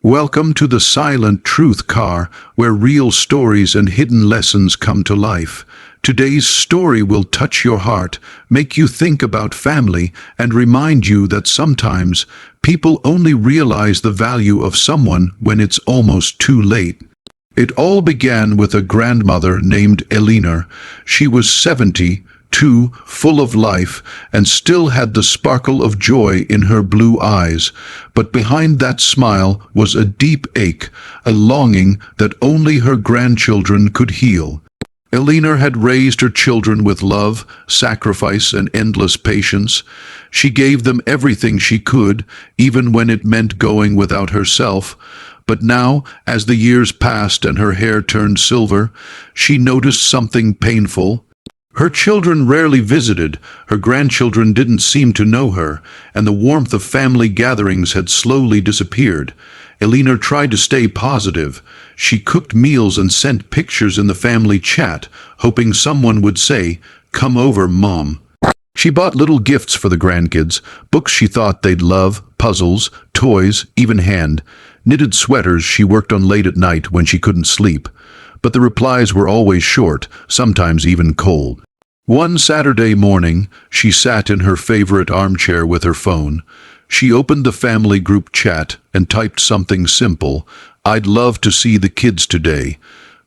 Welcome to the Silent Truth car, where real stories and hidden lessons come to life. Today's story will touch your heart, make you think about family, and remind you that sometimes people only realize the value of someone when it's almost too late. It all began with a grandmother named Eleanor. She was 72, full of life, and still had the sparkle of joy in her blue eyes. But behind that smile was a deep ache, a longing that only her grandchildren could heal. Eleanor had raised her children with love, sacrifice, and endless patience. She gave them everything she could, even when it meant going without herself. But now, as the years passed and her hair turned silver, she noticed something painful. Her children rarely visited, her grandchildren didn't seem to know her, and the warmth of family gatherings had slowly disappeared. Eleanor tried to stay positive. She cooked meals and sent pictures in the family chat, hoping someone would say, "Come over, Mom." She bought little gifts for the grandkids, books she thought they'd love, puzzles, toys, even hand-knitted sweaters she worked on late at night when she couldn't sleep. But the replies were always short, sometimes even cold. One Saturday morning, she sat in her favorite armchair with her phone. She opened the family group chat and typed something simple. "I'd love to see the kids today.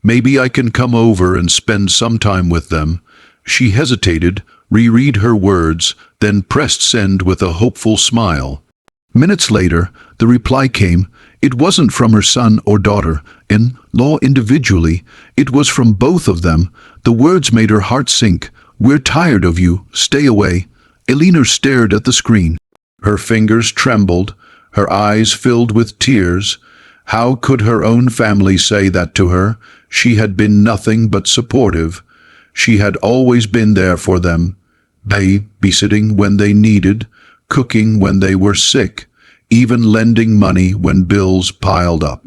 Maybe I can come over and spend some time with them." She hesitated, reread her words, then pressed send with a hopeful smile. Minutes later, the reply came. It wasn't from her son or daughter-in-law individually. It was from both of them. The words made her heart sink. "We're tired of you. Stay away." Eleanor stared at the screen. Her fingers trembled. Her eyes filled with tears. How could her own family say that to her? She had been nothing but supportive. She had always been there for them, babysitting when they needed, cooking when they were sick, even lending money when bills piled up.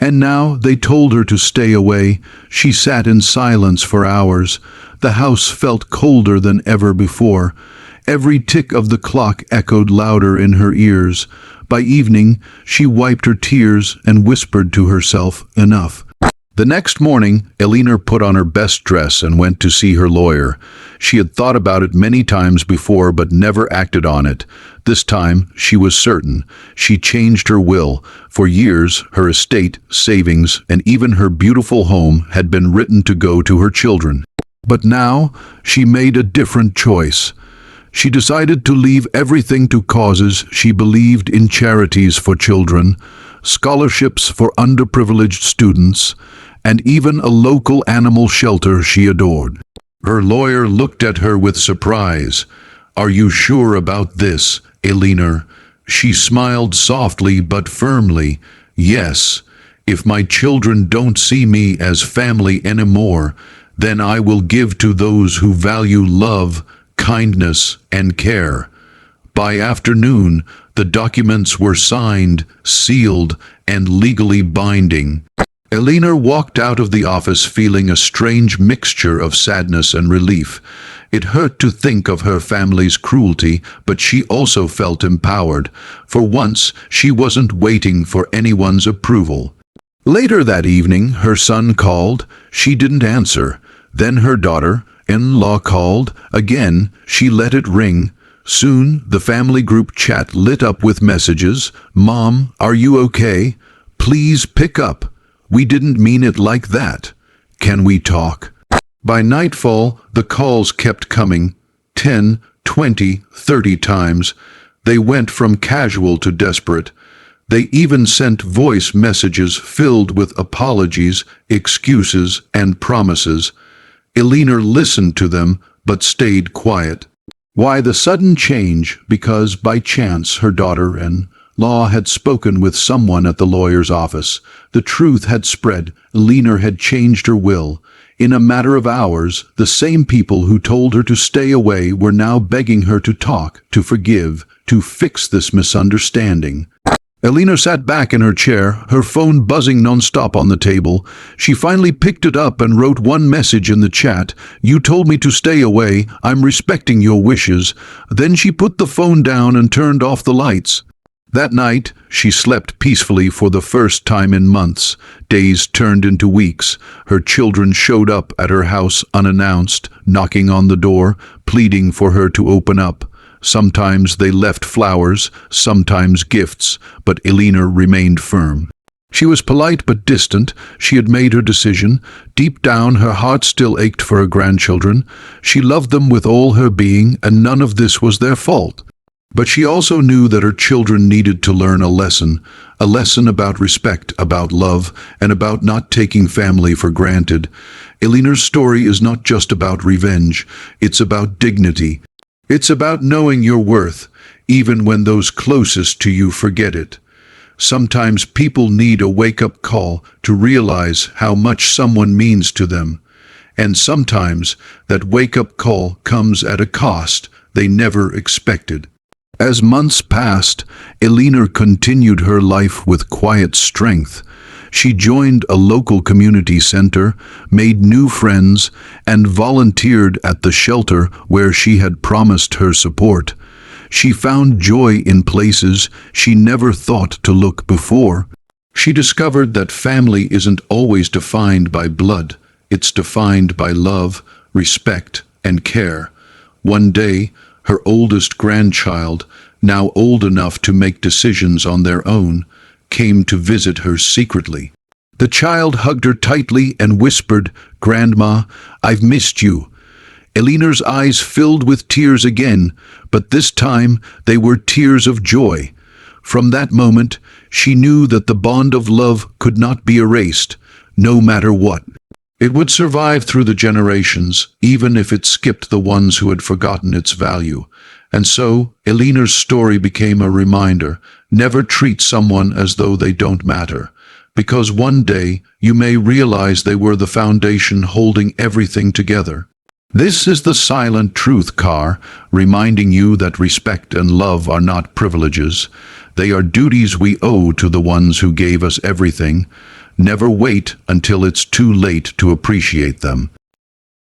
And now they told her to stay away. She sat in silence for hours. The house felt colder than ever before. Every tick of the clock echoed louder in her ears. By evening, she wiped her tears and whispered to herself, "Enough." The next morning, Eleanor put on her best dress and went to see her lawyer. She had thought about it many times before but never acted on it. This time, she was certain. She changed her will. For years, her estate, savings, and even her beautiful home had been written to go to her children. But now, she made a different choice. She decided to leave everything to causes she believed in: charities for children, scholarships for underprivileged students, and even a local animal shelter she adored. Her lawyer looked at her with surprise. "Are you sure about this, Eleanor?" She smiled softly but firmly. "Yes. If my children don't see me as family anymore, then I will give to those who value love, kindness, and care." By afternoon, the documents were signed, sealed, and legally binding. Eleanor walked out of the office feeling a strange mixture of sadness and relief. It hurt to think of her family's cruelty, but she also felt empowered. For once, she wasn't waiting for anyone's approval. Later that evening, her son called. She didn't answer. Then her daughter-in-law called. Again, she let it ring. Soon, the family group chat lit up with messages. "Mom, are you okay? Please pick up. We didn't mean it like that. Can we talk?" By nightfall, the calls kept coming. 10, 20, 30 times. They went from casual to desperate. They even sent voice messages filled with apologies, excuses, and promises. Eleanor listened to them, but stayed quiet. Why the sudden change? Because by chance her daughter-in-law had spoken with someone at the lawyer's office. The truth had spread. Eleanor had changed her will. In a matter of hours, the same people who told her to stay away were now begging her to talk, to forgive, to fix this misunderstanding. Eleanor sat back in her chair, her phone buzzing nonstop on the table. She finally picked it up and wrote one message in the chat. "You told me to stay away. I'm respecting your wishes." Then she put the phone down and turned off the lights. That night, she slept peacefully for the first time in months. Days turned into weeks. Her children showed up at her house unannounced, knocking on the door, pleading for her to open up. Sometimes they left flowers, sometimes gifts, but Elena remained firm. She was polite but distant. She had made her decision. Deep down, her heart still ached for her grandchildren. She loved them with all her being, and none of this was their fault. But she also knew that her children needed to learn a lesson about respect, about love, and about not taking family for granted. Elena's story is not just about revenge, it's about dignity. It's about knowing your worth, even when those closest to you forget it. Sometimes people need a wake-up call to realize how much someone means to them. And sometimes that wake-up call comes at a cost they never expected. As months passed, Elena continued her life with quiet strength. She joined a local community center, made new friends, and volunteered at the shelter where she had promised her support. She found joy in places she never thought to look before. She discovered that family isn't always defined by blood. It's defined by love, respect, and care. One day, her oldest grandchild, now old enough to make decisions on their own, came to visit her secretly. The child hugged her tightly and whispered, "Grandma, I've missed you." Elena's eyes filled with tears again, but this time they were tears of joy. From that moment, she knew that the bond of love could not be erased, no matter what. It would survive through the generations, even if it skipped the ones who had forgotten its value. And so, Elena's story became a reminder: never treat someone as though they don't matter. Because one day, you may realize they were the foundation holding everything together. This is the Silent Truth car, reminding you that respect and love are not privileges. They are duties we owe to the ones who gave us everything. Never wait until it's too late to appreciate them.